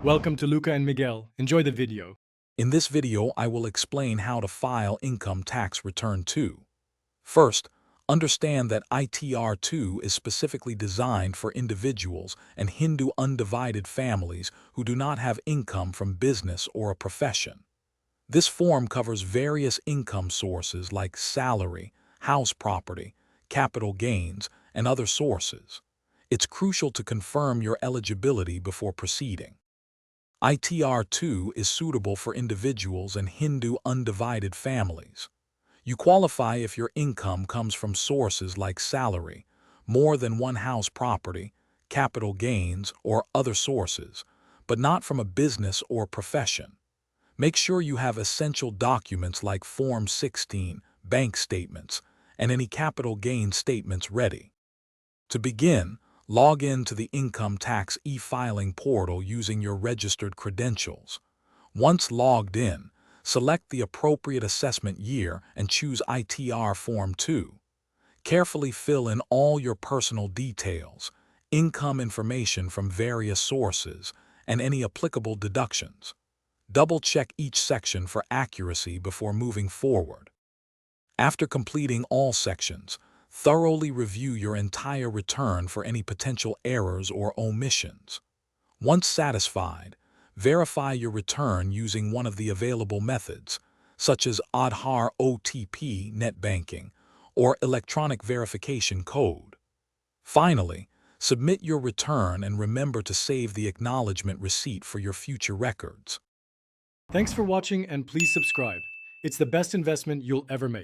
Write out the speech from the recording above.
Welcome to Luca and Miguel. Enjoy the video. In this video, I will explain how to file income tax return 2. First, understand that ITR 2 is specifically designed for individuals and Hindu undivided families who do not have income from business or a profession. This form covers various income sources like salary, house property, capital gains, and other sources. It's crucial to confirm your eligibility before proceeding. ITR 2 is suitable for individuals and Hindu undivided families. You qualify if your income comes from sources like salary, more than one house property, capital gains, or other sources, but not from a business or profession. Make sure you have essential documents like Form 16, bank statements, and any capital gain statements ready. To begin, log in to the income tax e-filing portal using your registered credentials. Once logged in, select the appropriate assessment year and choose ITR Form 2. Carefully fill in all your personal details, income information from various sources, and any applicable deductions. Double-check each section for accuracy before moving forward. After completing all sections, thoroughly review your entire return for any potential errors or omissions. Once satisfied, verify your return using one of the available methods, such as Aadhaar OTP net banking or electronic verification code. Finally, submit your return and remember to save the acknowledgement receipt for your future records. Thanks for watching and please subscribe. It's the best investment you'll ever make.